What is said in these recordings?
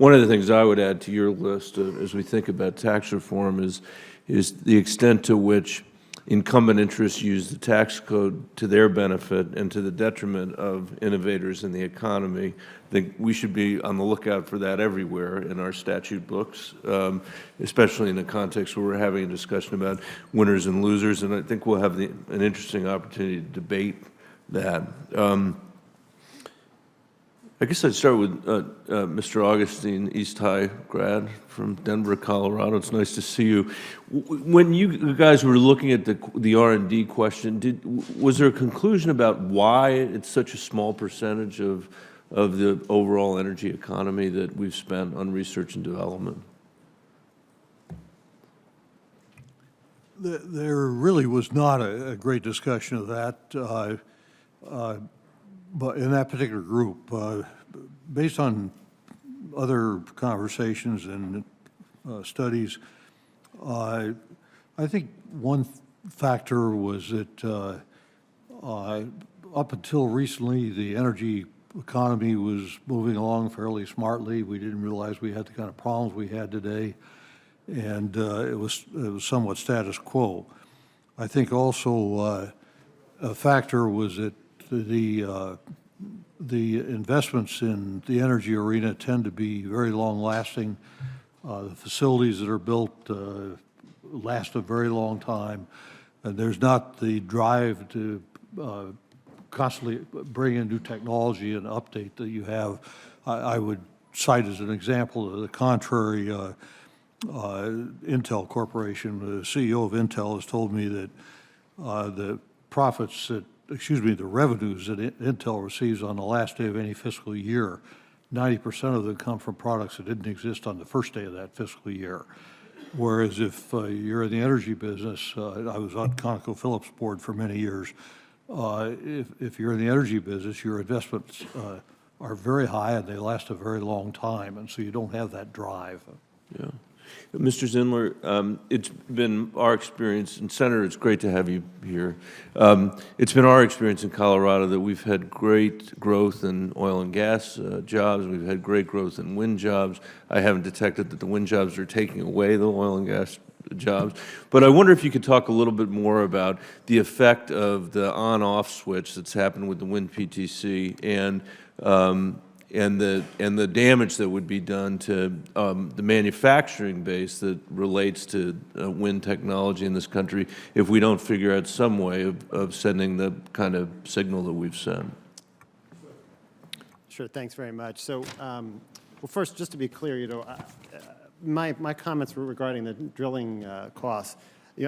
One of the things I would add to your list as we think about tax reform is the extent to which incumbent interests use the tax code to their benefit and to the detriment of innovators in the economy. I think we should be on the lookout for that everywhere in our statute books, especially in the context where we're having a discussion about winners and losers, and I think we'll have an interesting opportunity to debate that. I guess I'd start with Mr. Augustine, East High grad from Denver, Colorado. It's nice to see you. When you guys were looking at the R&D question, was there a conclusion about why it's such a small percentage of the overall energy economy that we've spent on research and development? There really was not a great discussion of that. But in that particular group, based on other conversations and studies, I think one factor was that up until recently, the energy economy was moving along fairly smartly. We didn't realize we had the kind of problems we had today, and it was somewhat status quo. I think also a factor was that the investments in the energy arena tend to be very long-lasting. The facilities that are built last a very long time, and there's not the drive to constantly bring in new technology and update that you have. I would cite as an example of the contrary, Intel Corporation. The CEO of Intel has told me that the revenues that Intel receives on the last day of any fiscal year, 90% of them come from products that didn't exist on the first day of that fiscal year. Whereas if you're in the energy business, I was on ConocoPhillips board for many years, if you're in the energy business, your investments are very high and they last a very long time, and so you don't have that drive. Yeah. Mr. Zindler, it's been our experience, and Senator, it's great to have you here. It's been our experience in Colorado that we've had great growth in oil and gas jobs. We've had great growth in wind jobs. I haven't detected that the wind jobs are taking away the oil and gas jobs. But I wonder if you could talk a little bit more about the effect of the on-off switch that's happened with the wind PTC and the damage that would be done to the manufacturing base that relates to wind technology in this country if we don't figure out some way of sending the kind of signal that we've sent. Sure, thanks very much. So, well, first, just to be clear, my comments were regarding the drilling costs.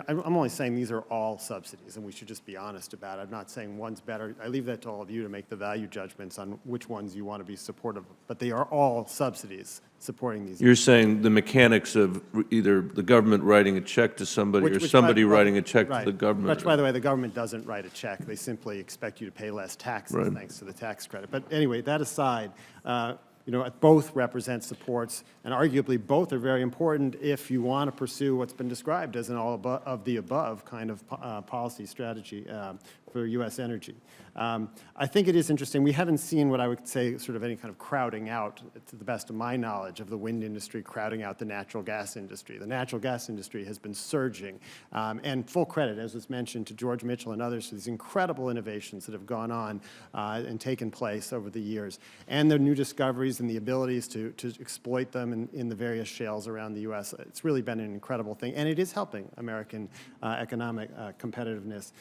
I'm only saying these are all subsidies, and we should just be honest about it. I'm not saying one's better. I leave that to all of you to make the value judgments on which ones you want to be supportive of. But they are all subsidies supporting these. You're saying the mechanics of either the government writing a check to somebody or somebody writing a check to the government. Which, by the way, the government doesn't write a check. They simply expect you to pay less taxes thanks to the tax credit. But anyway, that aside, both represent supports, and arguably both are very important if you want to pursue what's been described as an all-of-the-above kind of policy strategy for U.S. energy. I think it is interesting. We haven't seen what I would say sort of any kind of crowding out, to the best of my knowledge, of the wind industry crowding out the natural gas industry. The natural gas industry has been surging, and full credit, as was mentioned, to George Mitchell and others for these incredible innovations that have gone on and taken place over the years, and their new discoveries and the abilities to exploit them in the various shales around the U.S. It's really been an incredible thing, and it is helping American economic competitiveness.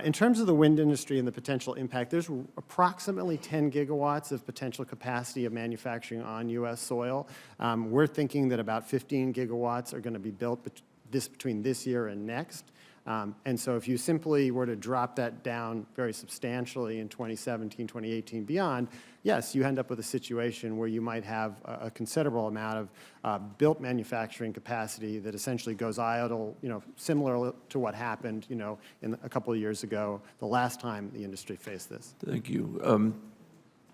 In terms of the wind industry and the potential impact, there's approximately 10 gigawatts of potential capacity of manufacturing on U.S. soil. We're thinking that about 15 gigawatts are going to be built between this year and next. And so if you simply were to drop that down very substantially in 2017, 2018, beyond, yes, you end up with a situation where you might have a considerable amount of built manufacturing capacity that essentially goes idle, similar to what happened, in a couple of years ago, the last time the industry faced this. Thank you.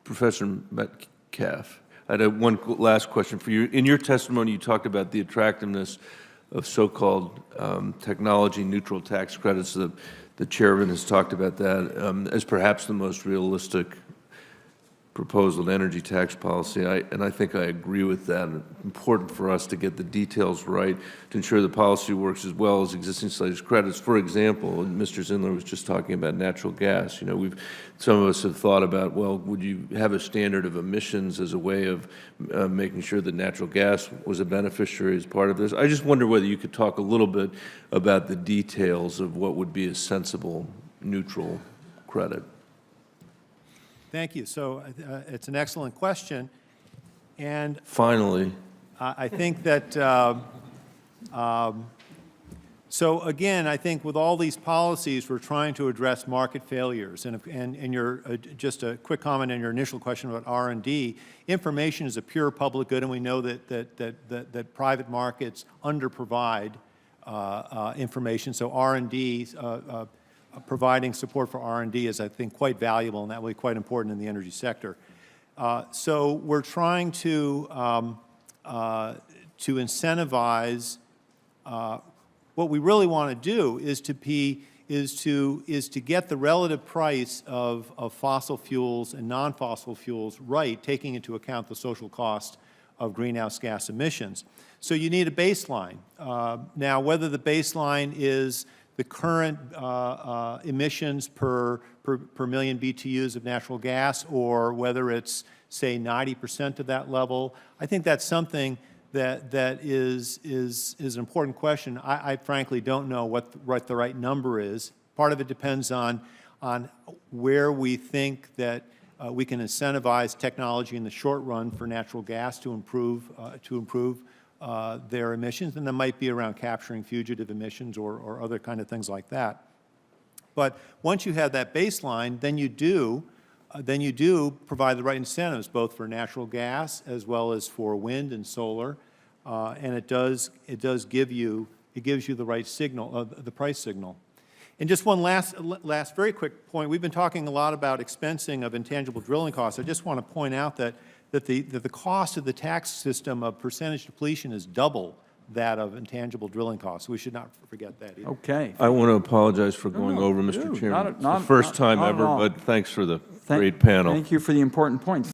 Professor Metcalf, I had one last question for you. In your testimony, you talked about the attractiveness of so-called technology-neutral tax credits. The chairman has talked about that as perhaps the most realistic proposal, an energy tax policy, and I think I agree with that. It's important for us to get the details right to ensure the policy works as well as existing legislative credits. For example, and Mr. Zindler was just talking about natural gas. You know, some of us have thought about, well, would you have a standard of emissions as a way of making sure that natural gas was a beneficiary as part of this? I just wonder whether you could talk a little bit about the details of what would be a sensible, neutral credit. Thank you. So it's an excellent question. And Finally. I think that, so again, I think with all these policies, we're trying to address market failures. And your, just a quick comment on your initial question about R&D, information is a pure public good, and we know that private markets underprovide information. So R&D, providing support for R&D is, I think, quite valuable, and that will be quite important in the energy sector. So we're trying to incentivize. What we really want to do is to get the relative price of fossil fuels and non-fossil fuels right, taking into account the social cost of greenhouse gas emissions. So you need a baseline. Now, whether the baseline is the current emissions per million BTUs of natural gas, or whether it's, say, 90% of that level, I think that's something that is an important question. I frankly don't know what the right number is. Part of it depends on where we think that we can incentivize technology in the short run for natural gas to improve their emissions, and that might be around capturing fugitive emissions or other kind of things like that. But once you have that baseline, then you do provide the right incentives, both for natural gas as well as for wind and solar, and it gives you the right signal, the price signal. And just one last very quick point. We've been talking a lot about expensing of intangible drilling costs. I just want to point out that the cost of the tax system of percentage depletion is double that of intangible drilling costs. We should not forget that either. Okay. I want to apologize for going over, Mr. Chairman. It's the first time ever, but thanks for the great panel. Thank you for the important points.